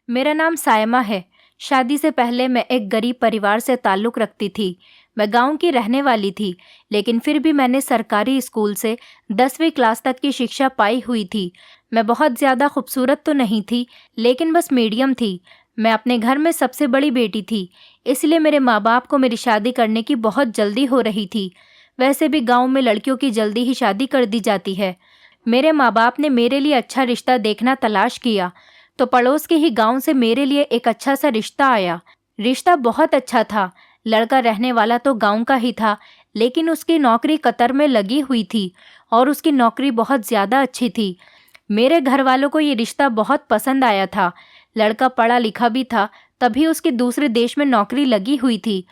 मेरा नाम सायमा है। शादी से पहले मैं एक गरीब परिवार से ताल्लुक़ रखती थी। मैं गांव की रहने वाली थी, लेकिन फिर भी मैंने सरकारी स्कूल से 10वीं क्लास तक की शिक्षा पाई हुई थी। मैं बहुत ज़्यादा खूबसूरत तो नहीं थी, लेकिन बस मीडियम थी। मैं अपने घर में सबसे बड़ी बेटी थी, इसलिए मेरे माँ बाप को मेरी शादी करने की बहुत जल्दी हो रही थी। वैसे भी गाँव में लड़कियों की जल्दी ही शादी कर दी जाती है। मेरे माँ बाप ने मेरे लिए अच्छा रिश्ता देखना तलाश किया, तो पड़ोस के ही गांव से मेरे लिए एक अच्छा सा रिश्ता आया। रिश्ता बहुत अच्छा था। लड़का रहने वाला तो गांव का ही था, लेकिन उसकी नौकरी कतर में लगी हुई थी और उसकी नौकरी बहुत ज़्यादा अच्छी थी। मेरे घर वालों को ये रिश्ता बहुत पसंद आया था। लड़का पढ़ा लिखा भी था, तभी उसकी दूसरे देश में नौकरी लगी हुई थी।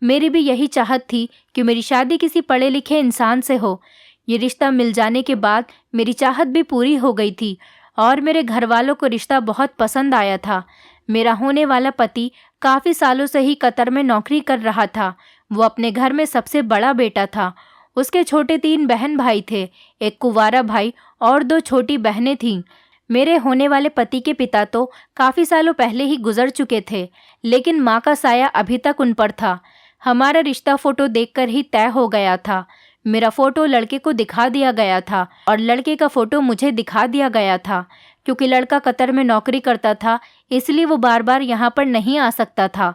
मेरी भी यही चाहत थी कि मेरी शादी किसी पढ़े लिखे इंसान से हो। ये रिश्ता मिल जाने के बाद मेरी चाहत भी पूरी हो गई थी और मेरे घर वालों को रिश्ता बहुत पसंद आया था। मेरा होने वाला पति काफ़ी सालों से ही कतर में नौकरी कर रहा था। वो अपने घर में सबसे बड़ा बेटा था। उसके छोटे 3 बहन भाई थे, एक कुंवारा भाई और 2 छोटी बहनें थीं। मेरे होने वाले पति के पिता तो काफ़ी सालों पहले ही गुजर चुके थे, लेकिन माँ का साया अभी तक उन पर था। हमारा रिश्ता फ़ोटो देखकर ही तय हो गया था। मेरा फ़ोटो लड़के को दिखा दिया गया था और लड़के का फ़ोटो मुझे दिखा दिया गया था। क्योंकि लड़का कतर में नौकरी करता था, इसलिए वो बार बार यहाँ पर नहीं आ सकता था।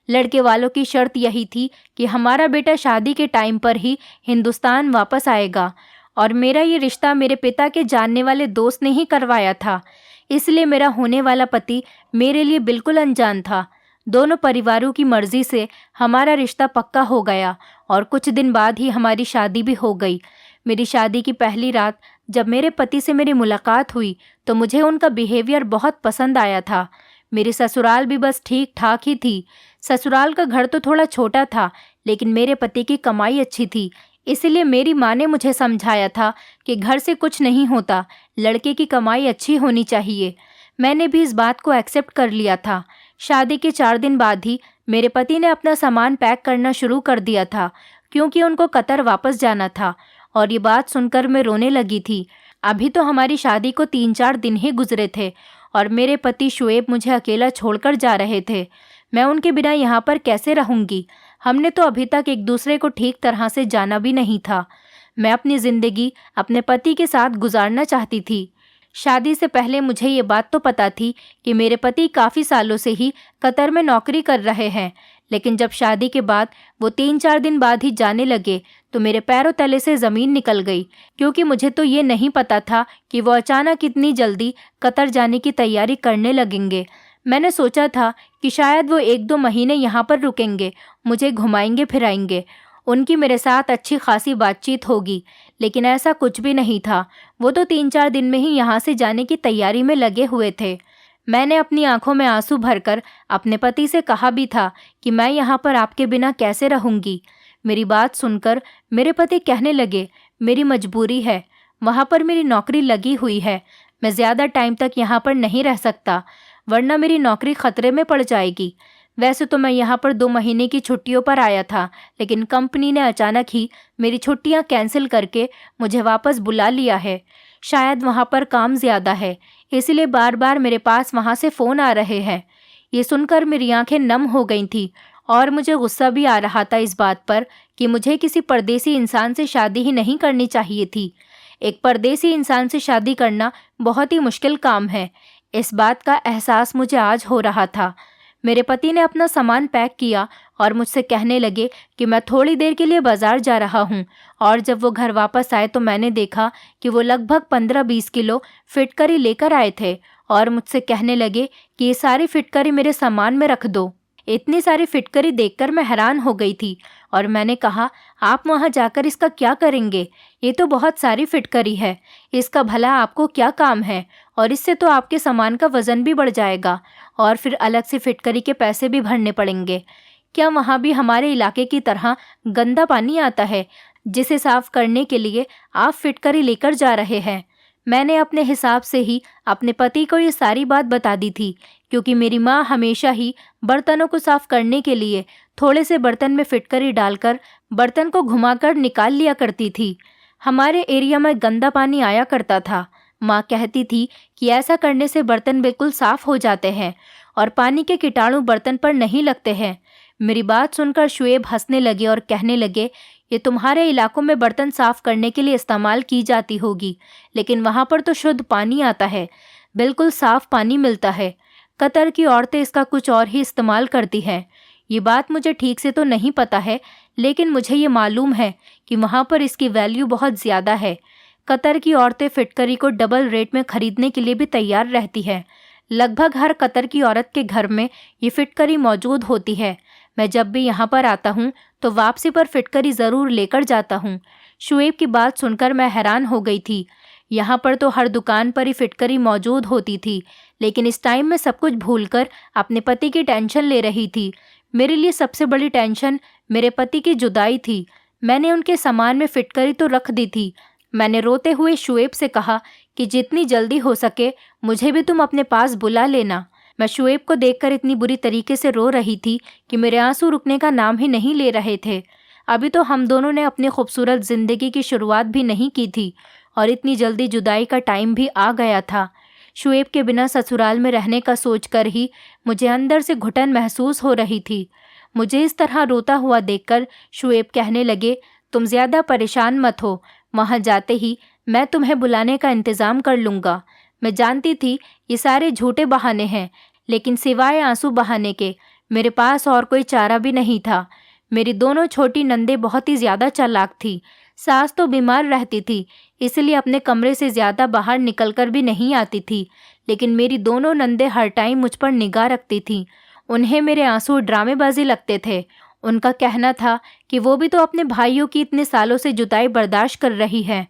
लड़के वालों की शर्त यही थी कि हमारा बेटा शादी के टाइम पर ही हिंदुस्तान वापस आएगा, और मेरा ये रिश्ता मेरे पिता के जानने वाले दोस्त ने ही करवाया था। इसलिए मेरा होने वाला पति मेरे लिए बिल्कुल अनजान था। दोनों परिवारों की मर्जी से हमारा रिश्ता पक्का हो गया और कुछ दिन बाद ही हमारी शादी भी हो गई। मेरी शादी की पहली रात जब मेरे पति से मेरी मुलाकात हुई, तो मुझे उनका बिहेवियर बहुत पसंद आया था। मेरी ससुराल भी बस ठीक ठाक ही थी। ससुराल का घर तो थोड़ा छोटा था, लेकिन मेरे पति की कमाई अच्छी थी। इसलिए मेरी माँ ने मुझे समझाया था कि घर से कुछ नहीं होता, लड़के की कमाई अच्छी होनी चाहिए। मैंने भी इस बात को एक्सेप्ट कर लिया था। शादी के 4 दिन बाद ही मेरे पति ने अपना सामान पैक करना शुरू कर दिया था, क्योंकि उनको कतर वापस जाना था। और ये बात सुनकर मैं रोने लगी थी। अभी तो हमारी शादी को 3-4 दिन ही गुजरे थे और मेरे पति शुएब मुझे अकेला छोड़कर जा रहे थे। मैं उनके बिना यहाँ पर कैसे रहूँगी? हमने तो अभी तक एक दूसरे को ठीक तरह से जाना भी नहीं था। मैं अपनी ज़िंदगी अपने पति के साथ गुजारना चाहती थी। शादी से पहले मुझे ये बात तो पता थी कि मेरे पति काफ़ी सालों से ही कतर में नौकरी कर रहे हैं, लेकिन जब शादी के बाद वो 3-4 दिन बाद ही जाने लगे, तो मेरे पैरों तले से ज़मीन निकल गई। क्योंकि मुझे तो ये नहीं पता था कि वो अचानक इतनी जल्दी कतर जाने की तैयारी करने लगेंगे। मैंने सोचा था कि शायद वो 1-2 महीने यहाँ पर रुकेंगे, मुझे घुमाएंगे फिराएंगे, उनकी मेरे साथ अच्छी खासी बातचीत होगी, लेकिन ऐसा कुछ भी नहीं था। वो तो 3-4 दिन में ही यहाँ से जाने की तैयारी में लगे हुए थे। मैंने अपनी आंखों में आंसू भरकर अपने पति से कहा भी था कि मैं यहाँ पर आपके बिना कैसे रहूँगी। मेरी बात सुनकर मेरे पति कहने लगे, मेरी मजबूरी है, वहाँ पर मेरी नौकरी लगी हुई है, मैं ज़्यादा टाइम तक यहाँ पर नहीं रह सकता, वरना मेरी नौकरी खतरे में पड़ जाएगी। वैसे तो मैं यहाँ पर 2 महीने की छुट्टियों पर आया था, लेकिन कंपनी ने अचानक ही मेरी छुट्टियाँ कैंसिल करके मुझे वापस बुला लिया है। शायद वहाँ पर काम ज़्यादा है, इसलिए बार बार मेरे पास वहाँ से फ़ोन आ रहे हैं। ये सुनकर मेरी आंखें नम हो गई थी और मुझे गुस्सा भी आ रहा था इस बात पर कि मुझे किसी परदेसी इंसान से शादी ही नहीं करनी चाहिए थी। एक परदेसी इंसान से शादी करना बहुत ही मुश्किल काम है। इस बात का एहसास मुझे आज हो रहा था। मेरे पति ने अपना सामान पैक किया और मुझसे कहने लगे कि मैं थोड़ी देर के लिए बाज़ार जा रहा हूँ, और जब वो घर वापस आए तो मैंने देखा कि वो लगभग 15-20 किलो फिटकरी लेकर आए थे और मुझसे कहने लगे कि ये सारी फिटकरी मेरे सामान में रख दो। इतनी सारी फिटकरी देखकर मैं हैरान हो गई थी और मैंने कहा, आप वहाँ जाकर इसका क्या करेंगे? ये तो बहुत सारी फिटकरी है, इसका भला आपको क्या काम है? और इससे तो आपके सामान का वज़न भी बढ़ जाएगा और फिर अलग से फिटकरी के पैसे भी भरने पड़ेंगे। क्या वहाँ भी हमारे इलाके की तरह गंदा पानी आता है जिसे साफ करने के लिए आप फिटकरी लेकर जा रहे हैं? मैंने अपने हिसाब से ही अपने पति को ये सारी बात बता दी थी, क्योंकि मेरी माँ हमेशा ही बर्तनों को साफ करने के लिए थोड़े से बर्तन में फिटकरी डालकर बर्तन को घुमाकर निकाल लिया करती थी। हमारे एरिया में गंदा पानी आया करता था। माँ कहती थी कि ऐसा करने से बर्तन बिल्कुल साफ हो जाते हैं और पानी के कीटाणु बर्तन पर नहीं लगते हैं। मेरी बात सुनकर शुएब हंसने लगे और कहने लगे, ये तुम्हारे इलाकों में बर्तन साफ करने के लिए इस्तेमाल की जाती होगी, लेकिन वहाँ पर तो शुद्ध पानी आता है, बिल्कुल साफ पानी मिलता है। कतर की औरतें इसका कुछ और ही इस्तेमाल करती हैं। ये बात मुझे ठीक से तो नहीं पता है, लेकिन मुझे ये मालूम है कि वहाँ पर इसकी वैल्यू बहुत ज़्यादा है। कतर की औरतें फिटकरी को डबल रेट में खरीदने के लिए भी तैयार रहती हैं। लगभग हर कतर की औरत के घर में ये फिटकरी मौजूद होती है। मैं जब भी यहाँ पर आता हूँ तो वापसी पर फिटकरी ज़रूर लेकर जाता हूँ। शुएब की बात सुनकर मैं हैरान हो गई थी। यहाँ पर तो हर दुकान पर ही फिटकरी मौजूद होती थी, लेकिन इस टाइम मैं सब कुछ भूलकर अपने पति की टेंशन ले रही थी। मेरे लिए सबसे बड़ी टेंशन मेरे पति की जुदाई थी। मैंने उनके सामान में फिटकरी तो रख दी थी। मैंने रोते हुए शुएब से कहा कि जितनी जल्दी हो सके मुझे भी तुम अपने पास बुला लेना। मैं शुएब को देखकर इतनी बुरी तरीके से रो रही थी कि मेरे आंसू रुकने का नाम ही नहीं ले रहे थे। अभी तो हम दोनों ने अपनी खूबसूरत ज़िंदगी की शुरुआत भी नहीं की थी और इतनी जल्दी जुदाई का टाइम भी आ गया था। शुएब के बिना ससुराल में रहने का सोचकर ही मुझे अंदर से घुटन महसूस हो रही थी। मुझे इस तरह रोता हुआ देखकर शुएब कहने लगे, तुम ज़्यादा परेशान मत हो, वहाँ जाते ही मैं तुम्हें बुलाने का इंतज़ाम कर लूँगा। मैं जानती थी ये सारे झूठे बहाने हैं, लेकिन सिवाय आंसू बहाने के मेरे पास और कोई चारा भी नहीं था। मेरी दोनों छोटी नंदें बहुत ही ज़्यादा चालाक थी। सास तो बीमार रहती थी, इसलिए अपने कमरे से ज़्यादा बाहर निकलकर भी नहीं आती थी, लेकिन मेरी दोनों नंदें हर टाइम मुझ पर निगाह रखती थीं। उन्हें मेरे आंसू ड्रामेबाजी लगते थे। उनका कहना था कि वो भी तो अपने भाइयों की इतने सालों से जुदाई बर्दाश्त कर रही है।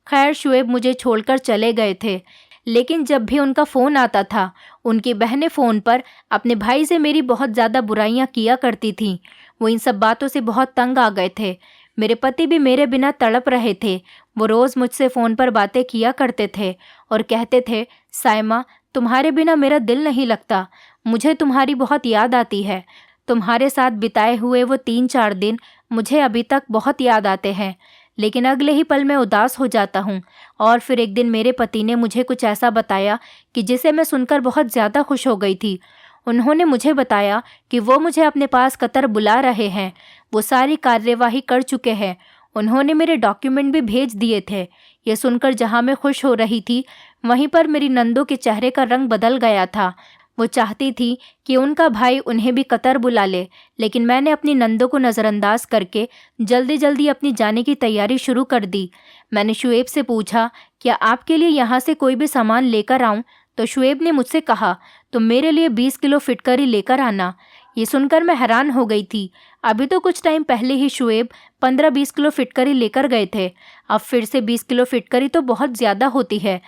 खैर, शुएब मुझे छोड़कर चले गए थे, लेकिन जब भी उनका फ़ोन आता था, उनकी बहनें फ़ोन पर अपने भाई से मेरी बहुत ज़्यादा बुराइयां किया करती थीं। वो इन सब बातों से बहुत तंग आ गए थे। मेरे पति भी मेरे बिना तड़प रहे थे। वो रोज़ मुझसे फ़ोन पर बातें किया करते थे और कहते थे, सायमा, तुम्हारे बिना मेरा दिल नहीं लगता, मुझे तुम्हारी बहुत याद आती है। तुम्हारे साथ बिताए हुए वो 3-4 दिन मुझे अभी तक बहुत याद आते हैं, लेकिन अगले ही पल मैं उदास हो जाता हूँ। और फिर एक दिन मेरे पति ने मुझे कुछ ऐसा बताया कि जिसे मैं सुनकर बहुत ज़्यादा खुश हो गई थी। उन्होंने मुझे बताया कि वो मुझे अपने पास कतर बुला रहे हैं। वो सारी कार्यवाही कर चुके हैं। उन्होंने मेरे डॉक्यूमेंट भी भेज दिए थे। ये सुनकर जहाँ मैं खुश हो रही थी, वहीं पर मेरी नंदों के चेहरे का रंग बदल गया था। वो चाहती थी कि उनका भाई उन्हें भी कतर बुला ले, लेकिन मैंने अपनी नंदों को नज़रअंदाज करके जल्दी जल्दी अपनी जाने की तैयारी शुरू कर दी। मैंने शुएब से पूछा, क्या आपके लिए यहाँ से कोई भी सामान लेकर आऊँ? तो शुएब ने मुझसे कहा, तुम मेरे लिए 20 किलो फिटकरी लेकर आना। ये सुनकर मैं हैरान हो गई थी। अभी तो कुछ टाइम पहले ही शुएब 15-20 किलो फिटकरी लेकर गए थे। अब फिर से 20 किलो फिटकरी तो बहुत ज़्यादा होती है।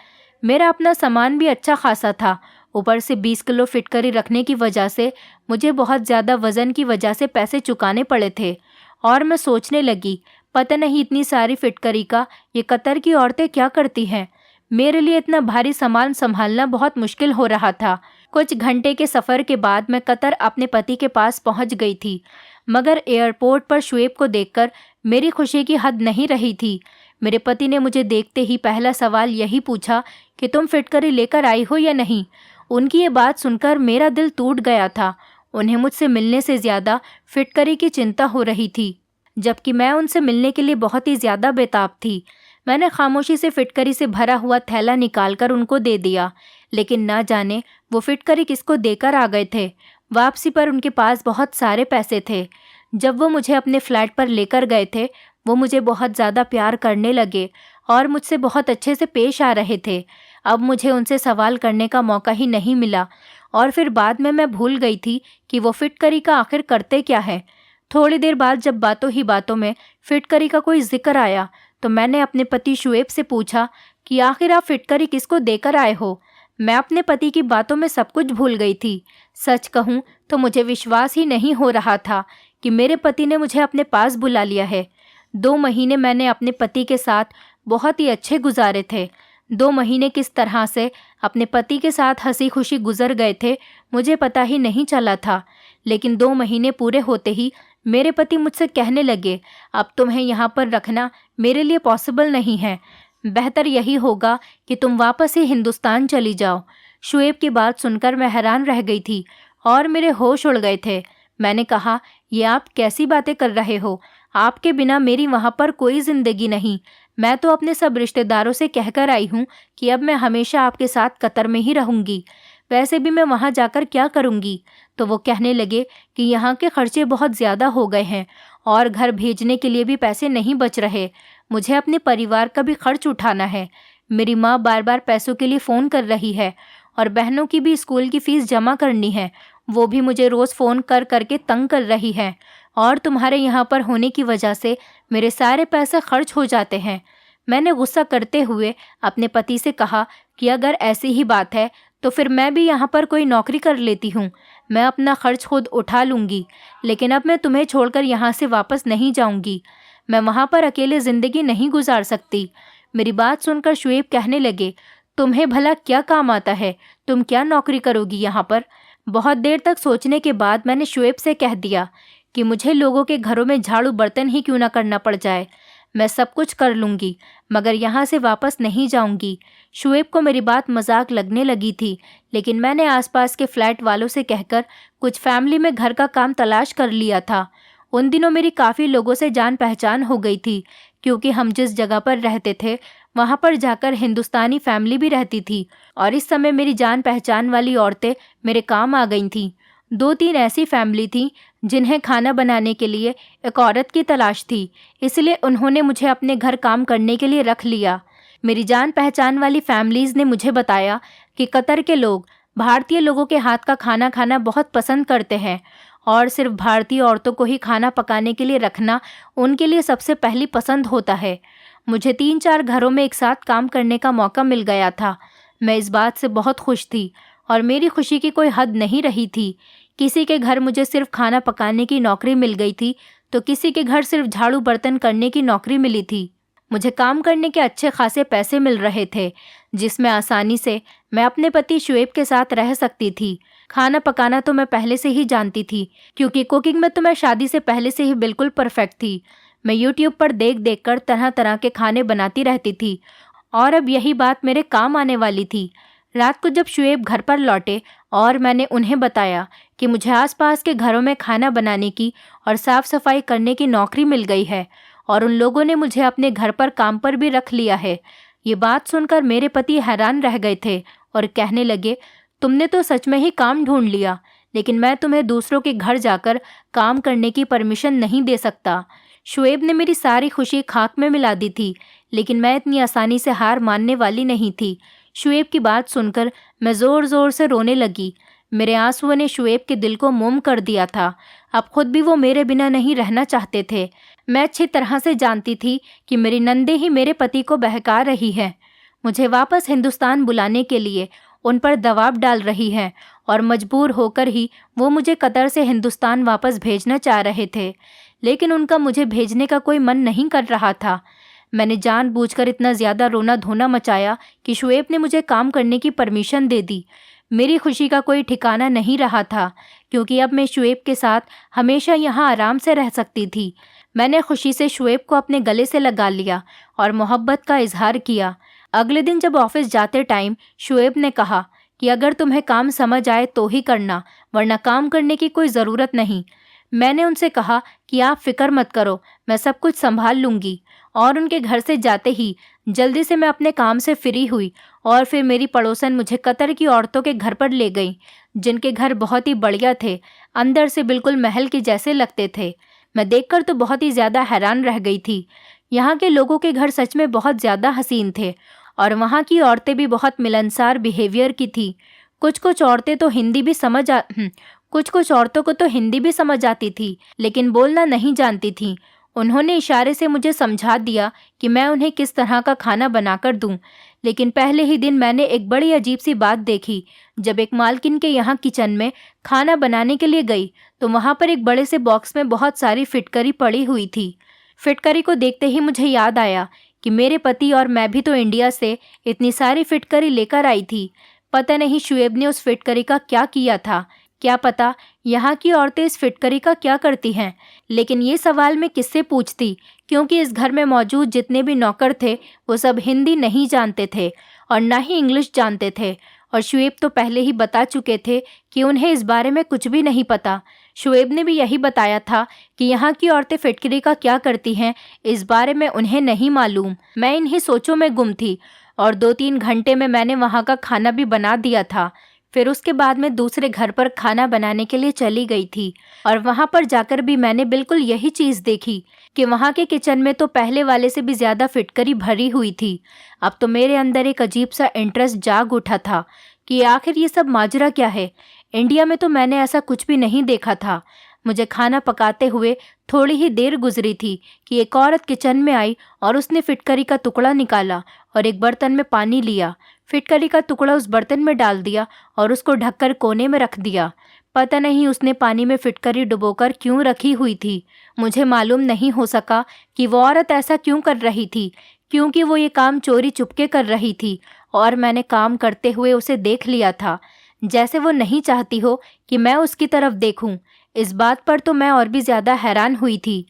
मेरा अपना सामान भी अच्छा खासा था, ऊपर से 20 किलो फिटकरी रखने की वजह से मुझे बहुत ज़्यादा वज़न की वजह से पैसे चुकाने पड़े थे। और मैं सोचने लगी, पता नहीं इतनी सारी फिटकरी का ये कतर की औरतें क्या करती हैं। मेरे लिए इतना भारी सामान संभालना बहुत मुश्किल हो रहा था। कुछ घंटे के सफ़र के बाद मैं कतर अपने पति के पास पहुंच गई थी, मगर एयरपोर्ट पर शुएब को देखकर मेरी खुशी की हद नहीं रही थी। मेरे पति ने मुझे देखते ही पहला सवाल यही पूछा कि तुम फिटकरी लेकर आई हो या नहीं। उनकी ये बात सुनकर मेरा दिल टूट गया था। उन्हें मुझसे मिलने से ज़्यादा फिटकरी की चिंता हो रही थी, जबकि मैं उनसे मिलने के लिए बहुत ही ज़्यादा बेताब थी। मैंने खामोशी से फिटकरी से भरा हुआ थैला निकालकर उनको दे दिया, लेकिन ना जाने वो फिटकरी किसको देकर आ गए थे। वापसी पर उनके पास बहुत सारे पैसे थे। जब वो मुझे अपने फ्लैट पर लेकर गए थे, वो मुझे बहुत ज़्यादा प्यार करने लगे और मुझसे बहुत अच्छे से पेश आ रहे थे। अब मुझे उनसे सवाल करने का मौका ही नहीं मिला और फिर बाद में मैं भूल गई थी कि वो फिटकरी का आखिर करते क्या है। थोड़ी देर बाद जब बातों ही बातों में फिटकरी का कोई जिक्र आया, तो मैंने अपने पति शुएब से पूछा कि आखिर आप फिटकरी किसको देकर आए हो। मैं अपने पति की बातों में सब कुछ भूल गई थी। सच कहूँ तो मुझे विश्वास ही नहीं हो रहा था कि मेरे पति ने मुझे अपने पास बुला लिया है। 2 महीने मैंने अपने पति के साथ बहुत ही अच्छे गुजारे थे। 2 महीने किस तरह से अपने पति के साथ हंसी खुशी गुजर गए थे मुझे पता ही नहीं चला था। लेकिन 2 महीने पूरे होते ही मेरे पति मुझसे कहने लगे, अब तुम्हें यहाँ पर रखना मेरे लिए पॉसिबल नहीं है, बेहतर यही होगा कि तुम वापस ही हिंदुस्तान चली जाओ। शुएब की बात सुनकर मैं हैरान रह गई थी। और मेरे होश उड़ गए थे। मैंने कहा, ये आप कैसी बातें कर रहे हो? आपके बिना मेरी वहाँ पर कोई ज़िंदगी नहीं। मैं तो अपने सब रिश्तेदारों से कहकर आई हूँ कि अब मैं हमेशा आपके साथ कतर में ही रहूँगी। वैसे भी मैं वहाँ जाकर क्या करूँगी? तो वो कहने लगे कि यहाँ के खर्चे बहुत ज़्यादा हो गए हैं और घर भेजने के लिए भी पैसे नहीं बच रहे। मुझे अपने परिवार का भी खर्च उठाना है। मेरी माँ बार बार पैसों के लिए फ़ोन कर रही है और बहनों की भी स्कूल की फ़ीस जमा करनी है। वो भी मुझे रोज़ फ़ोन कर करके तंग कर रही है और तुम्हारे यहाँ पर होने की वजह से मेरे सारे पैसे खर्च हो जाते हैं। मैंने गुस्सा करते हुए अपने पति से कहा कि अगर ऐसी ही बात है तो फिर मैं भी यहाँ पर कोई नौकरी कर लेती हूँ। मैं अपना खर्च खुद उठा लूँगी, लेकिन अब मैं तुम्हें छोड़कर यहाँ से वापस नहीं जाऊँगी। मैं वहाँ पर अकेले ज़िंदगी नहीं गुजार सकती। मेरी बात सुनकर शुएब कहने लगे, तुम्हें भला क्या काम आता है? तुम क्या नौकरी करोगी यहाँ पर? बहुत देर तक सोचने के बाद मैंने शुएब से कह दिया कि मुझे लोगों के घरों में झाड़ू बर्तन ही क्यों ना करना पड़ जाए, मैं सब कुछ कर लूँगी, मगर यहाँ से वापस नहीं जाऊँगी। शुएब को मेरी बात मजाक लगने लगी थी, लेकिन मैंने आसपास के फ्लैट वालों से कहकर कुछ फैमिली में घर का काम तलाश कर लिया था। उन दिनों मेरी काफ़ी लोगों से जान पहचान हो गई थी, क्योंकि हम जिस जगह पर रहते थे वहाँ पर जाकर हिंदुस्तानी फैमिली भी रहती थी और इस समय मेरी जान पहचान वाली औरतें मेरे काम आ गई थीं। 2-3 ऐसी फैमिली थी जिन्हें खाना बनाने के लिए एक औरत की तलाश थी, इसलिए उन्होंने मुझे अपने घर काम करने के लिए रख लिया। मेरी जान पहचान वाली फैमिलीज़ ने मुझे बताया कि कतर के लोग भारतीय लोगों के हाथ का खाना खाना बहुत पसंद करते हैं और सिर्फ भारतीय औरतों को ही खाना पकाने के लिए रखना उनके लिए सबसे पहली पसंद होता है। मुझे 3-4 घरों में एक साथ काम करने का मौका मिल गया था। मैं इस बात से बहुत खुश थी और मेरी खुशी की कोई हद नहीं रही थी। किसी के घर मुझे सिर्फ खाना पकाने की नौकरी मिल गई थी, तो किसी के घर सिर्फ झाड़ू बर्तन करने की नौकरी मिली थी। मुझे काम करने के अच्छे खासे पैसे मिल रहे थे, जिसमें आसानी से मैं अपने पति शुएब के साथ रह सकती थी। खाना पकाना तो मैं पहले से ही जानती थी, क्योंकि कुकिंग में तो मैं शादी से पहले से ही बिल्कुल परफेक्ट थी। मैं यूट्यूब पर देख देख कर तरह तरह के खाने बनाती रहती थी और अब यही बात मेरे काम आने वाली थी। रात को जब शुएब घर पर लौटे और मैंने उन्हें बताया कि मुझे आसपास के घरों में खाना बनाने की और साफ़ सफाई करने की नौकरी मिल गई है और उन लोगों ने मुझे अपने घर पर काम पर भी रख लिया है, ये बात सुनकर मेरे पति हैरान रह गए थे और कहने लगे, तुमने तो सच में ही काम ढूंढ लिया, लेकिन मैं तुम्हें दूसरों के घर जाकर काम करने की परमिशन नहीं दे सकता। शुएब ने मेरी सारी खुशी खाक में मिला दी थी, लेकिन मैं इतनी आसानी से हार मानने वाली नहीं थी। शुएब की बात सुनकर मैं ज़ोर ज़ोर से रोने लगी। मेरे आंसुओं ने शुएब के दिल को मोम कर दिया था। अब खुद भी वो मेरे बिना नहीं रहना चाहते थे। मैं अच्छी तरह से जानती थी कि मेरी नंदे ही मेरे पति को बहका रही है, मुझे वापस हिंदुस्तान बुलाने के लिए उन पर दबाव डाल रही हैं और मजबूर होकर ही वो मुझे कतर से हिंदुस्तान वापस भेजना चाह रहे थे, लेकिन उनका मुझे भेजने का कोई मन नहीं कर रहा था। मैंने जानबूझकर इतना ज़्यादा रोना धोना मचाया कि शुएब ने मुझे काम करने की परमिशन दे दी। मेरी खुशी का कोई ठिकाना नहीं रहा था, क्योंकि अब मैं शुएब के साथ हमेशा यहाँ आराम से रह सकती थी। मैंने खुशी से शुएब को अपने गले से लगा लिया और मोहब्बत का इजहार किया। अगले दिन जब ऑफिस जाते टाइम शुएब ने कहा कि अगर तुम्हें काम समझ आए तो ही करना, वरना काम करने की कोई ज़रूरत नहीं। मैंने उनसे कहा कि आप फिक्र मत करो, मैं सब कुछ संभाल लूँगी। और उनके घर से जाते ही जल्दी से मैं अपने काम से फ्री हुई और फिर मेरी पड़ोसन मुझे कतर की औरतों के घर पर ले गई, जिनके घर बहुत ही बढ़िया थे, अंदर से बिल्कुल महल के जैसे लगते थे। मैं देखकर तो बहुत ही ज़्यादा हैरान रह गई थी। यहाँ के लोगों के घर सच में बहुत ज़्यादा हसीन थे और वहाँ की औरतें भी बहुत मिलनसार बिहेवियर की थी। कुछ कुछ औरतों को तो हिंदी भी समझ आती थी, लेकिन बोलना नहीं जानती थीं। उन्होंने इशारे से मुझे समझा दिया कि मैं उन्हें किस तरह का खाना बनाकर दूं। लेकिन पहले ही दिन मैंने एक बड़ी अजीब सी बात देखी। जब एक मालकिन के यहाँ किचन में खाना बनाने के लिए गई तो वहाँ पर एक बड़े से बॉक्स में बहुत सारी फिटकरी पड़ी हुई थी। फिटकरी को देखते ही मुझे याद आया कि मेरे पति और मैं भी तो इंडिया से इतनी सारी फिटकरी लेकर आई थी। पता नहीं शुएब ने उस फिटकरी का क्या किया था। क्या पता यहाँ की औरतें इस फिटकरी का क्या करती हैं, लेकिन ये सवाल मैं किससे पूछती, क्योंकि इस घर में मौजूद जितने भी नौकर थे वो सब हिंदी नहीं जानते थे और ना ही इंग्लिश जानते थे और शुएब तो पहले ही बता चुके थे कि उन्हें इस बारे में कुछ भी नहीं पता। शुएब ने भी यही बताया था कि यहाँ की औरतें फिटकरी का क्या करती हैं, इस बारे में उन्हें नहीं मालूम। मैं इन्हीं सोचों में गुम थी और 2-3 घंटे में मैंने वहाँ का खाना भी बना दिया था। फिर उसके बाद मैं दूसरे घर पर खाना बनाने के लिए चली गई थी और वहाँ पर जाकर भी मैंने बिल्कुल यही चीज़ देखी कि वहाँ के किचन में तो पहले वाले से भी ज़्यादा फिटकरी भरी हुई थी। अब तो मेरे अंदर एक अजीब सा इंटरेस्ट जाग उठा था कि आखिर ये सब माजरा क्या है। इंडिया में तो मैंने ऐसा कुछ भी नहीं देखा था। मुझे खाना पकाते हुए थोड़ी ही देर गुजरी थी कि एक औरत किचन में आई और उसने फिटकरी का टुकड़ा निकाला और एक बर्तन में पानी लिया। फिटकरी का टुकड़ा उस बर्तन में डाल दिया और उसको ढककर कोने में रख दिया। पता नहीं उसने पानी में फिटकरी डुबोकर क्यों रखी हुई थी। मुझे मालूम नहीं हो सका कि वो औरत ऐसा क्यों कर रही थी, क्योंकि वो ये काम चोरी चुपके कर रही थी और मैंने काम करते हुए उसे देख लिया था, जैसे वो नहीं चाहती हो कि मैं उसकी तरफ देखूं। इस बात पर तो मैं और भी ज़्यादा हैरान हुई थी।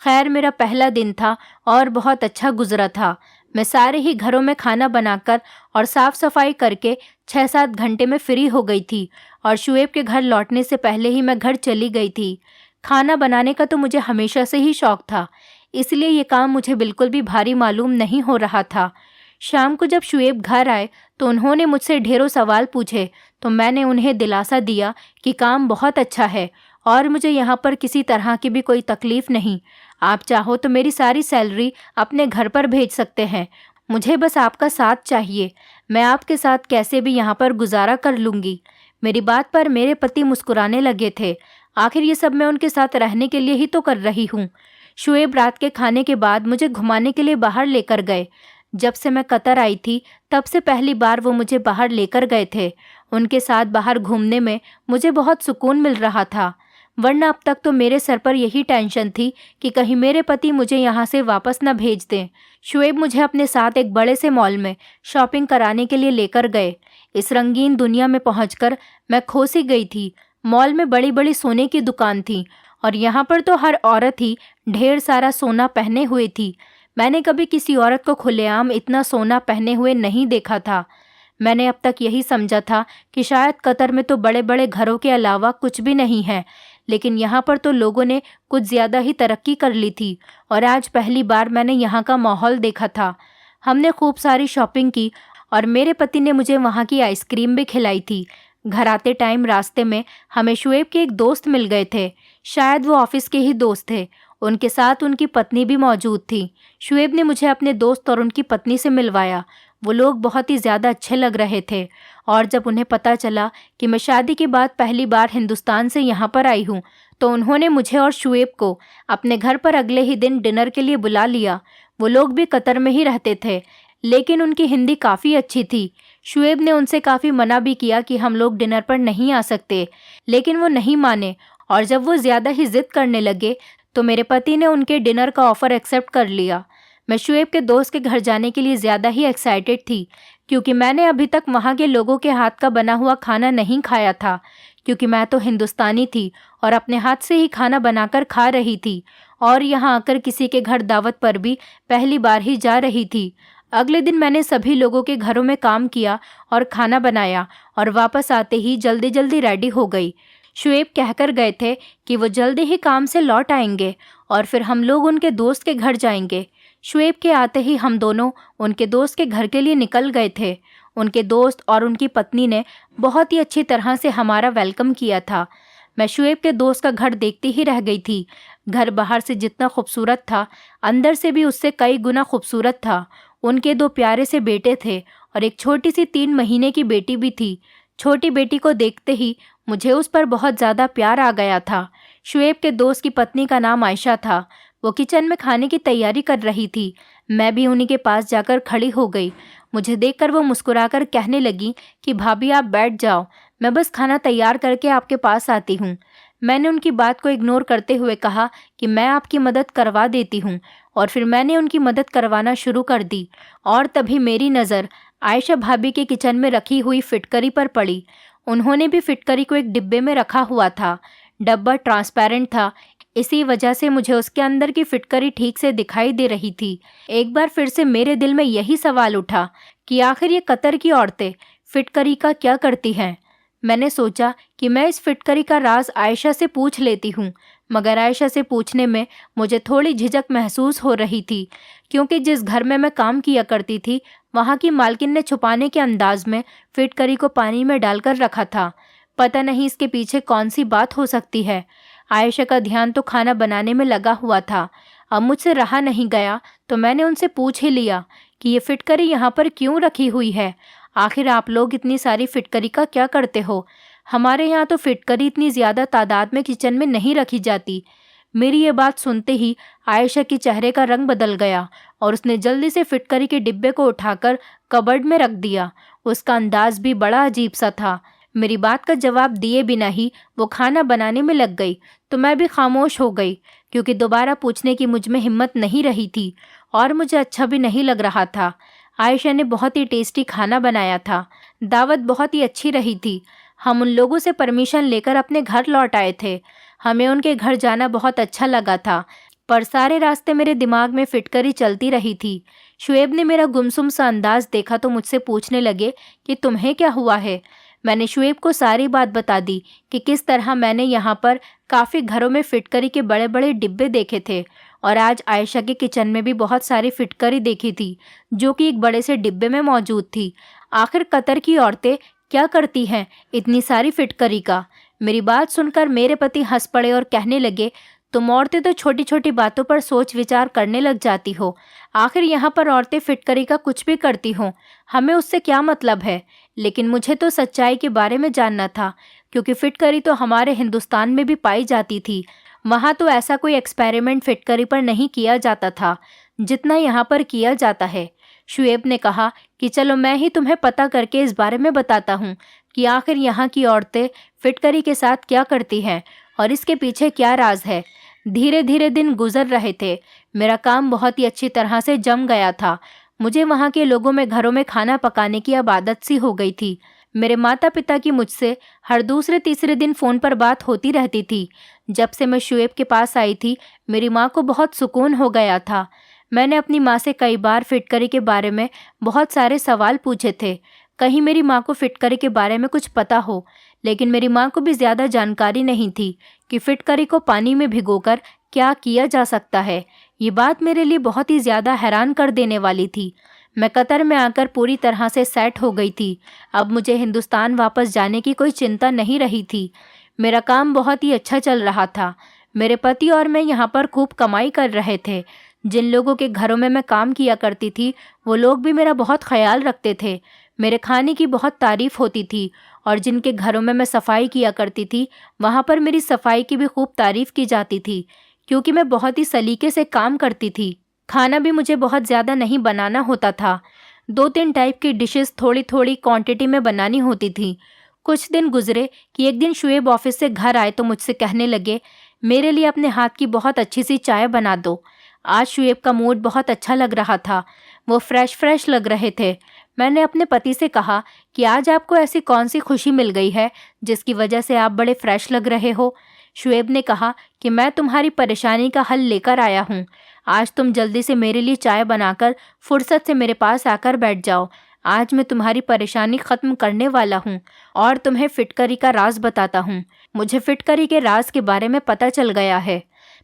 खैर, मेरा पहला दिन था और बहुत अच्छा गुजरा था। मैं सारे ही घरों में खाना बनाकर और साफ सफाई करके 6-7 घंटे में फ्री हो गई थी और शुएब के घर लौटने से पहले ही मैं घर चली गई थी। खाना बनाने का तो मुझे हमेशा से ही शौक था, इसलिए ये काम मुझे बिल्कुल भी भारी मालूम नहीं हो रहा था। शाम को जब शुएब घर आए तो उन्होंने मुझसे ढेरों सवाल पूछे, तो मैंने उन्हें दिलासा दिया कि काम बहुत अच्छा है और मुझे यहाँ पर किसी तरह की भी कोई तकलीफ़ नहीं। आप चाहो तो मेरी सारी सैलरी अपने घर पर भेज सकते हैं। मुझे बस आपका साथ चाहिए। मैं आपके साथ कैसे भी यहाँ पर गुजारा कर लूँगी। मेरी बात पर मेरे पति मुस्कुराने लगे थे। आखिर ये सब मैं उनके साथ रहने के लिए ही तो कर रही हूँ। शुएब रात के खाने के बाद मुझे घुमाने के लिए बाहर लेकर गए। जब से मैं कतर आई थी तब से पहली बार वो मुझे बाहर लेकर गए थे। उनके साथ बाहर घूमने में मुझे बहुत सुकून मिल रहा था, वरना अब तक तो मेरे सर पर यही टेंशन थी कि कहीं मेरे पति मुझे यहाँ से वापस न भेज दें। शुएब मुझे अपने साथ एक बड़े से मॉल में शॉपिंग कराने के लिए लेकर गए। इस रंगीन दुनिया में पहुंचकर मैं खो सी गई थी। मॉल में बड़ी बड़ी सोने की दुकान थी और यहाँ पर तो हर औरत ही ढेर सारा सोना पहने हुए थी। मैंने कभी किसी औरत को खुलेआम इतना सोना पहने हुए नहीं देखा था। मैंने अब तक यही समझा था कि शायद कतर में तो बड़े बड़े घरों के अलावा कुछ भी नहीं है, लेकिन यहाँ पर तो लोगों ने कुछ ज़्यादा ही तरक्की कर ली थी और आज पहली बार मैंने यहाँ का माहौल देखा था। हमने खूब सारी शॉपिंग की और मेरे पति ने मुझे वहाँ की आइसक्रीम भी खिलाई थी। घर आते टाइम रास्ते में हमें शुएब के एक दोस्त मिल गए थे। शायद वो ऑफिस के ही दोस्त थे। उनके साथ उनकी पत्नी भी मौजूद थी। शुएब ने मुझे अपने दोस्त और उनकी पत्नी से मिलवाया। वो लोग बहुत ही ज़्यादा अच्छे लग रहे थे और जब उन्हें पता चला कि मैं शादी के बाद पहली बार हिंदुस्तान से यहाँ पर आई हूँ तो उन्होंने मुझे और शुएब को अपने घर पर अगले ही दिन डिनर के लिए बुला लिया। वो लोग भी कतर में ही रहते थे, लेकिन उनकी हिंदी काफ़ी अच्छी थी। शुएब ने उनसे काफ़ी मना भी किया कि हम लोग डिनर पर नहीं आ सकते, लेकिन वो नहीं माने और जब वो ज़्यादा ही ज़िद करने लगे तो मेरे पति ने उनके डिनर का ऑफ़र एक्सेप्ट कर लिया। मैं शुएब के दोस्त के घर जाने के लिए ज़्यादा ही एक्साइटेड थी, क्योंकि मैंने अभी तक वहाँ के लोगों के हाथ का बना हुआ खाना नहीं खाया था, क्योंकि मैं तो हिंदुस्तानी थी और अपने हाथ से ही खाना बनाकर खा रही थी और यहाँ आकर किसी के घर दावत पर भी पहली बार ही जा रही थी। अगले दिन मैंने सभी लोगों के घरों में काम किया और खाना बनाया और वापस आते ही जल्दी जल्दी रेडी हो गई। शुएब कहकर गए थे कि वो जल्दी ही काम से लौट आएंगे और फिर हम लोग उनके दोस्त के घर जाएंगे। शुएब के आते ही हम दोनों उनके दोस्त के घर के लिए निकल गए थे। उनके दोस्त और उनकी पत्नी ने बहुत ही अच्छी तरह से हमारा वेलकम किया था। मैं शुएब के दोस्त का घर देखती ही रह गई थी। घर बाहर से जितना खूबसूरत था, अंदर से भी उससे कई गुना खूबसूरत था। उनके 2 प्यारे से बेटे थे और एक छोटी सी 3 महीने की बेटी भी थी। छोटी बेटी को देखते ही मुझे उस पर बहुत ज़्यादा प्यार आ गया था। शुएब के दोस्त की पत्नी का नाम आयशा था। वो किचन में खाने की तैयारी कर रही थी। मैं भी उन्हीं के पास जाकर खड़ी हो गई। मुझे देखकर वो मुस्कुराकर कहने लगी कि भाभी आप बैठ जाओ, मैं बस खाना तैयार करके आपके पास आती हूँ। मैंने उनकी बात को इग्नोर करते हुए कहा कि मैं आपकी मदद करवा देती हूँ और फिर मैंने उनकी मदद करवाना शुरू कर दी और तभी मेरी नज़र आयशा भाभी के किचन में रखी हुई फिटकरी पर पड़ी। उन्होंने भी फिटकरी को एक डिब्बे में रखा हुआ था। डब्बा ट्रांसपेरेंट था, इसी वजह से मुझे उसके अंदर की फिटकरी ठीक से दिखाई दे रही थी। एक बार फिर से मेरे दिल में यही सवाल उठा कि आखिर ये कतर की औरतें फिटकरी का क्या करती हैं? मैंने सोचा कि मैं इस फिटकरी का राज आयशा से पूछ लेती हूँ, मगर आयशा से पूछने में मुझे थोड़ी झिझक महसूस हो रही थी, क्योंकि जिस घर में मैं काम किया करती थी वहाँ की मालकिन ने छुपाने के अंदाज में फिटकरी को पानी में डालकर रखा था। पता नहीं इसके पीछे कौन सी बात हो सकती है। आयशा का ध्यान तो खाना बनाने में लगा हुआ था। अब मुझसे रहा नहीं गया तो मैंने उनसे पूछ ही लिया कि ये फिटकरी यहाँ पर क्यों रखी हुई है। आखिर आप लोग इतनी सारी फिटकरी का क्या करते हो? हमारे यहाँ तो फिटकरी इतनी ज़्यादा तादाद में किचन में नहीं रखी जाती। मेरी ये बात सुनते ही आयशा के चेहरे का रंग बदल गया और उसने जल्दी से फिटकरी के डिब्बे को उठाकर कबर्ड में रख दिया। उसका अंदाज भी बड़ा अजीब सा था। मेरी बात का जवाब दिए बिना ही वो खाना बनाने में लग गई, तो मैं भी खामोश हो गई, क्योंकि दोबारा पूछने की मुझ में हिम्मत नहीं रही थी और मुझे अच्छा भी नहीं लग रहा था। आयशा ने बहुत ही टेस्टी खाना बनाया था। दावत बहुत ही अच्छी रही थी। हम उन लोगों से परमिशन लेकर अपने घर लौट आए थे। हमें उनके घर जाना बहुत अच्छा लगा था, पर सारे रास्ते मेरे दिमाग में फिटकरी चलती रही थी। शुएब ने मेरा गुमसुम सा अंदाज देखा तो मुझसे पूछने लगे कि तुम्हें क्या हुआ है। मैंने शुएब को सारी बात बता दी कि किस तरह मैंने यहाँ पर काफ़ी घरों में फिटकरी के बड़े बड़े डिब्बे देखे थे और आज आयशा के किचन में भी बहुत सारी फिटकरी देखी थी, जो कि एक बड़े से डिब्बे में मौजूद थी। आखिर कतर की औरतें क्या करती हैं इतनी सारी फिटकरी का? मेरी बात सुनकर मेरे पति हंस पड़े और कहने लगे, तुम औरतें तो छोटी छोटी बातों पर सोच विचार करने लग जाती हो। आखिर यहाँ पर औरतें फिटकरी का कुछ भी करती हों, हमें उससे क्या मतलब है? लेकिन मुझे तो सच्चाई के बारे में जानना था, क्योंकि फिटकरी तो हमारे हिंदुस्तान में भी पाई जाती थी। वहाँ तो ऐसा कोई एक्सपेरिमेंट फिटकरी पर नहीं किया जाता था जितना यहाँ पर किया जाता है। शुएब ने कहा कि चलो मैं ही तुम्हें पता करके इस बारे में बताता हूँ कि आखिर यहाँ की औरतें फिटकरी के साथ क्या करती हैं और इसके पीछे क्या राज है। धीरे धीरे दिन गुजर रहे थे। मेरा काम बहुत ही अच्छी तरह से जम गया था। मुझे वहाँ के लोगों में घरों में खाना पकाने की अब आदत सी हो गई थी। मेरे माता पिता की मुझसे हर दूसरे तीसरे दिन फ़ोन पर बात होती रहती थी। जब से मैं शुएब के पास आई थी मेरी माँ को बहुत सुकून हो गया था। मैंने अपनी माँ से कई बार फिटकरी के बारे में बहुत सारे सवाल पूछे थे, कहीं मेरी माँ को फिटकरी के बारे में कुछ पता हो। लेकिन मेरी माँ को भी ज़्यादा जानकारी नहीं थी कि फिटकरी को पानी में भिगोकर क्या किया जा सकता है। ये बात मेरे लिए बहुत ही ज़्यादा हैरान कर देने वाली थी। मैं कतर में आकर पूरी तरह से सेट हो गई थी। अब मुझे हिंदुस्तान वापस जाने की कोई चिंता नहीं रही थी। मेरा काम बहुत ही अच्छा चल रहा था। मेरे पति और मैं यहाँ पर खूब कमाई कर रहे थे। जिन लोगों के घरों में मैं काम किया करती थी वो लोग भी मेरा बहुत ख्याल रखते थे। मेरे खाने की बहुत तारीफ होती थी और जिनके घरों में मैं सफाई किया करती थी वहाँ पर मेरी सफाई की भी खूब तारीफ की जाती थी, क्योंकि मैं बहुत ही सलीके से काम करती थी। खाना भी मुझे बहुत ज़्यादा नहीं बनाना होता था। 2-3 टाइप की डिशेस थोड़ी थोड़ी क्वांटिटी में बनानी होती थी। कुछ दिन गुजरे कि एक दिन शुएब ऑफिस से घर आए तो मुझसे कहने लगे, मेरे लिए अपने हाथ की बहुत अच्छी सी चाय बना दो। आज शुएब का मूड बहुत अच्छा लग रहा था। वो फ्रेश लग रहे थे। मैंने अपने पति से कहा कि आज आपको ऐसी कौन सी खुशी मिल गई है जिसकी वजह से आप बड़े फ्रेश लग रहे हो। शुएब ने कहा कि मैं तुम्हारी परेशानी का हल लेकर आया हूँ। आज तुम जल्दी से मेरे लिए चाय बनाकर फुर्सत से मेरे पास आकर बैठ जाओ। आज मैं तुम्हारी परेशानी ख़त्म करने वाला हूँ और तुम्हें फिटकरी का राज बताता हूँ। मुझे फिटकरी के राज के बारे में पता चल गया है।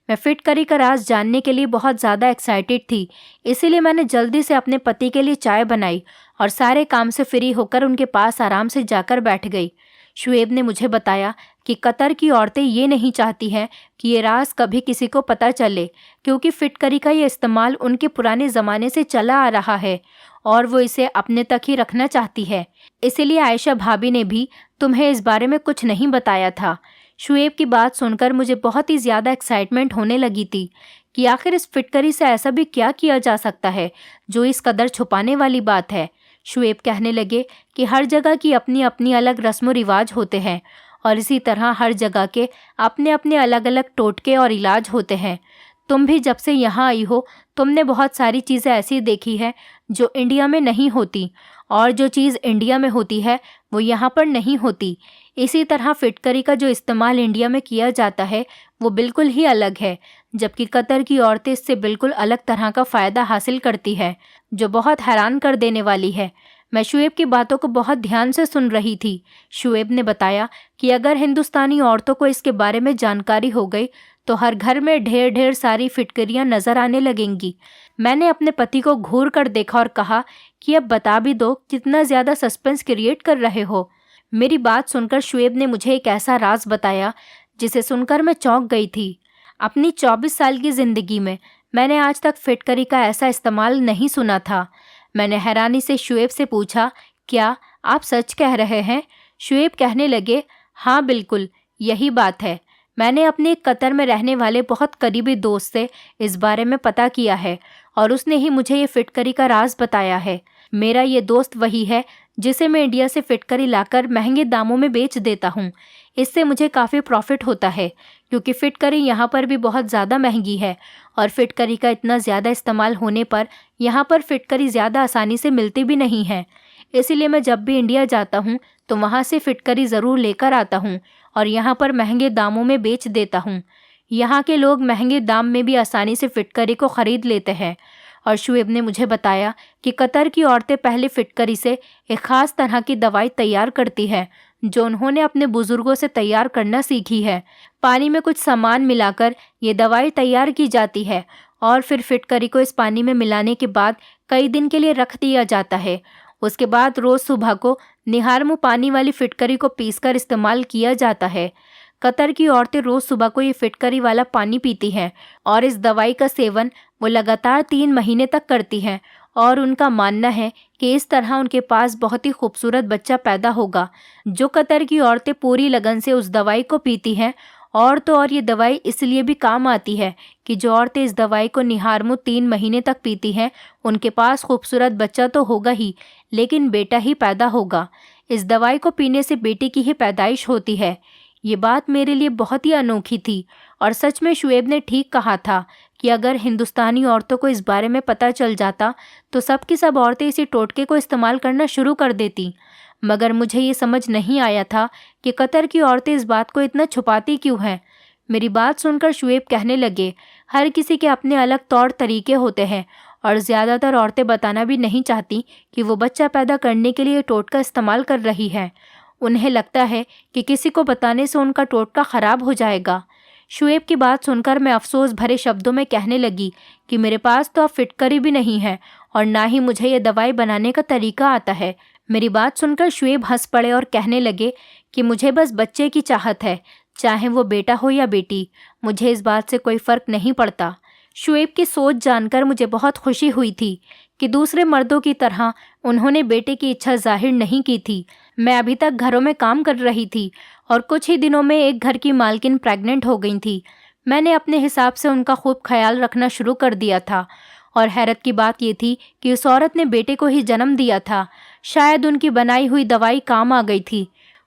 मैं फिटकरी का राज जानने के लिए बहुत ज़्यादा एक्साइटेड थी, इसीलिए मैंने जल्दी से अपने पति के लिए चाय बनाई और सारे काम से फ्री होकर उनके पास आराम से जाकर बैठ गई। शुएब ने मुझे बताया कि कतर की औरतें ये नहीं चाहती हैं कि ये राज कभी किसी को पता चले, क्योंकि फिटकरी का ये इस्तेमाल उनके पुराने ज़माने से चला आ रहा है और वो इसे अपने तक ही रखना चाहती है। इसीलिए आयशा भाभी ने भी तुम्हें इस बारे में कुछ नहीं बताया था। शुएब की बात सुनकर मुझे बहुत ही ज़्यादा एक्साइटमेंट होने लगी थी कि आखिर इस फिटकरी से ऐसा भी क्या किया जा सकता है जो इस कदर छुपाने वाली बात है। शुएब कहने लगे कि हर जगह की अपनी अपनी अलग रस्म व रिवाज होते हैं और इसी तरह हर जगह के अपने अपने अलग अलग टोटके और इलाज होते हैं। तुम भी जब से यहाँ आई हो तुमने बहुत सारी चीज़ें ऐसी देखी है जो इंडिया में नहीं होती, और जो चीज़ इंडिया में होती है वो यहाँ पर नहीं होती। इसी तरह फिटकरी का जो इस्तेमाल इंडिया में किया जाता है वो बिल्कुल ही अलग है, जबकि कतर की औरतें इससे बिल्कुल अलग तरह का फ़ायदा हासिल करती है, जो बहुत हैरान कर देने वाली है। मैं शुएब की बातों को बहुत ध्यान से सुन रही थी। शुएब ने बताया कि अगर हिंदुस्तानी औरतों को इसके बारे में जानकारी हो गई तो हर घर में ढेर ढेर सारी फिटकरियां नजर आने लगेंगी। मैंने अपने पति को घूर कर देखा और कहा कि अब बता भी दो, कितना ज़्यादा सस्पेंस क्रिएट कर रहे हो। मेरी बात सुनकर शुएब ने मुझे एक ऐसा राज बताया जिसे सुनकर मैं चौंक गई थी। अपनी 24 साल की ज़िंदगी में मैंने आज तक फिटकरी का ऐसा इस्तेमाल नहीं सुना था। मैंने हैरानी से शुएब से पूछा, क्या आप सच कह रहे हैं? शुएब कहने लगे, हाँ बिल्कुल, यही बात है। मैंने अपने कतर में रहने वाले बहुत करीबी दोस्त से इस बारे में पता किया है और उसने ही मुझे ये फिटकरी का राज बताया है। मेरा ये दोस्त वही है जिसे मैं इंडिया से फिटकरी लाकर महंगे दामों में बेच देता हूँ। इससे मुझे काफ़ी प्रॉफिट होता है क्योंकि फिटकरी यहाँ पर भी बहुत ज़्यादा महंगी है और फिटकरी का इतना ज़्यादा इस्तेमाल होने पर यहाँ पर फिटकरी ज़्यादा आसानी से मिलती भी नहीं है। इसीलिए मैं जब भी इंडिया जाता हूँ तो वहाँ से फिटकरी ज़रूर लेकर आता हूँ और यहाँ पर महंगे दामों में बेच देता हूँ। यहाँ के लोग महंगे दाम में भी आसानी से फिटकरी को ख़रीद लेते हैं। और शुएब ने मुझे बताया कि कतर की औरतें पहले फिटकरी से एक ख़ास तरह की दवाई तैयार करती है जो उन्होंने अपने बुज़ुर्गों से तैयार करना सीखी है। पानी में कुछ सामान मिलाकर ये दवाई तैयार की जाती है और फिर फिटकरी को इस पानी में मिलाने के बाद कई दिन के लिए रख दिया जाता है। उसके बाद रोज़ सुबह को निहारमु पानी वाली फिटकरी को पीसकर इस्तेमाल किया जाता है। कतर की औरतें रोज़ सुबह को ये फिटकरी वाला पानी पीती हैं और इस दवाई का सेवन वो लगातार 3 महीने तक करती हैं और उनका मानना है कि इस तरह उनके पास बहुत ही खूबसूरत बच्चा पैदा होगा। जो कतर की औरतें पूरी लगन से उस दवाई को पीती हैं और तो और ये दवाई इसलिए भी काम आती है कि जो औरतें इस दवाई को निहारमु 3 महीने तक पीती हैं उनके पास खूबसूरत बच्चा तो होगा ही, लेकिन बेटा ही पैदा होगा। इस दवाई को पीने से बेटी की ही पैदाइश होती है। ये बात मेरे लिए बहुत ही अनोखी थी और सच में शुएब ने ठीक कहा था कि अगर हिंदुस्तानी औरतों को इस बारे में पता चल जाता तो सब की सब औरतें इसी टोटके को इस्तेमाल करना शुरू कर देती। मगर मुझे ये समझ नहीं आया था कि कतर की औरतें इस बात को इतना छुपाती क्यों हैं। मेरी बात सुनकर शुएब कहने लगे, हर किसी के अपने अलग तौर तरीके होते हैं और ज़्यादातर औरतें बताना भी नहीं चाहती कि वो बच्चा पैदा करने के लिए टोटका इस्तेमाल कर रही है। उन्हें लगता है कि किसी को बताने से उनका टोटका ख़राब हो जाएगा। शुएब की बात सुनकर मैं अफसोस भरे शब्दों में कहने लगी कि मेरे पास तो अब फिटकरी भी नहीं है और ना ही मुझे ये दवाई बनाने का तरीका आता है। मेरी बात सुनकर शुएब हंस पड़े और कहने लगे कि मुझे बस बच्चे की चाहत है, चाहे वो बेटा हो या बेटी, मुझे इस बात से कोई फ़र्क नहीं पड़ता। शुएब की सोच जानकर मुझे बहुत खुशी हुई थी कि दूसरे मर्दों की तरह उन्होंने बेटे की इच्छा जाहिर नहीं की थी। मैं अभी तक घरों में काम कर रही थी और कुछ ही दिनों में एक घर की मालकिन प्रेग्नेंट हो गई थी। मैंने अपने हिसाब से उनका खूब ख्याल रखना शुरू कर दिया था और हैरत की बात ये थी कि उस औरत ने बेटे को ही जन्म दिया था। शायद उनकी बनाई हुई दवाई काम आ गई थी।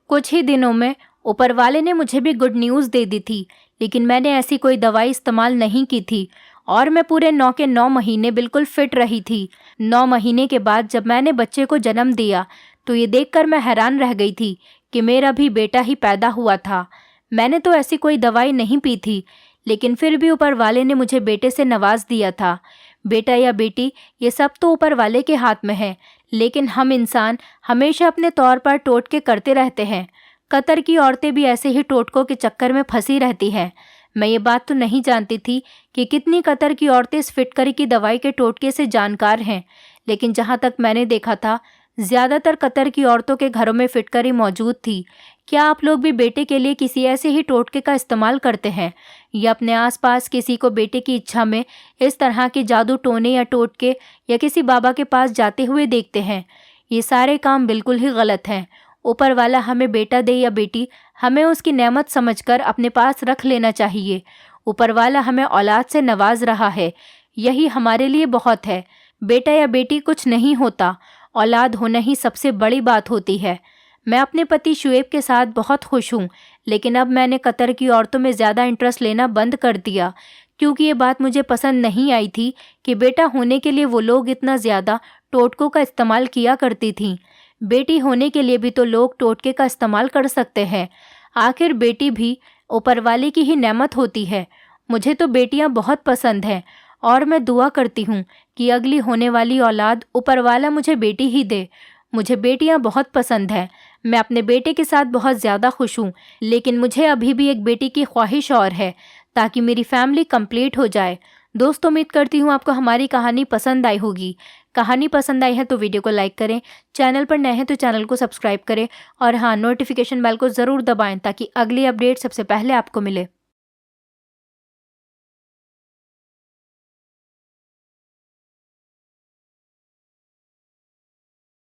कुछ ही दिनों में ऊपर वाले ने मुझे भी गुड न्यूज़ दे दी थी, लेकिन मैंने ऐसी कोई दवाई इस्तेमाल नहीं की थी और मैं पूरे 9 के 9 महीने बिल्कुल फिट रही थी। 9 महीने के बाद जब मैंने बच्चे को जन्म दिया तो ये देखकर मैं हैरान रह गई थी कि मेरा भी बेटा ही पैदा हुआ था। मैंने तो ऐसी कोई दवाई नहीं पी थी, लेकिन फिर भी ऊपर वाले ने मुझे बेटे से नवाज दिया था। बेटा या बेटी ये सब तो ऊपर वाले के हाथ में है, लेकिन हम इंसान हमेशा अपने तौर पर टोटके करते रहते हैं। कतर की औरतें भी ऐसे ही टोटकों के चक्कर में फंसी रहती हैं। मैं ये बात तो नहीं जानती थी कि कितनी कतर की औरतें इस फिटकरी की दवाई के टोटके से जानकार हैं, लेकिन जहाँ तक मैंने देखा था ज़्यादातर कतर की औरतों के घरों में फिटकरी मौजूद थी। क्या आप लोग भी बेटे के लिए किसी ऐसे ही टोटके का इस्तेमाल करते हैं या अपने आसपास किसी को बेटे की इच्छा में इस तरह के जादू टोने या टोटके या किसी बाबा के पास जाते हुए देखते हैं? ये सारे काम बिल्कुल ही गलत हैं। ऊपर वाला हमें बेटा दे या बेटी, हमें उसकी नेमत समझकर अपने पास रख लेना चाहिए। ऊपर वाला हमें औलाद से नवाज रहा है, यही हमारे लिए बहुत है। बेटा या बेटी कुछ नहीं होता, औलाद होना ही सबसे बड़ी बात होती है। मैं अपने पति शुएब के साथ बहुत खुश हूँ, लेकिन अब मैंने कतर की औरतों में ज़्यादा इंटरेस्ट लेना बंद कर दिया, क्योंकि ये बात मुझे पसंद नहीं आई थी कि बेटा होने के लिए वो लोग इतना ज़्यादा टोटकों का इस्तेमाल किया करती थीं। बेटी होने के लिए भी तो लोग टोटके का इस्तेमाल कर सकते हैं। आखिर बेटी भी ऊपर वाले की ही नेमत होती है। मुझे तो बेटियां बहुत पसंद हैं और मैं दुआ करती हूँ कि अगली होने वाली औलाद ऊपर वाला मुझे बेटी ही दे। मुझे बेटियां बहुत पसंद हैं। मैं अपने बेटे के साथ बहुत ज़्यादा खुश हूँ, लेकिन मुझे अभी भी एक बेटी की ख्वाहिश और है ताकि मेरी फैमिली कंप्लीट हो जाए। दोस्तों, उम्मीद करती हूँ आपको हमारी कहानी पसंद आई होगी। कहानी पसंद आई है तो वीडियो को लाइक करें, चैनल पर नए हैं तो चैनल को सब्सक्राइब करें और हाँ, नोटिफिकेशन बेल को ज़रूर दबाएं ताकि अगली अपडेट सबसे पहले आपको मिले।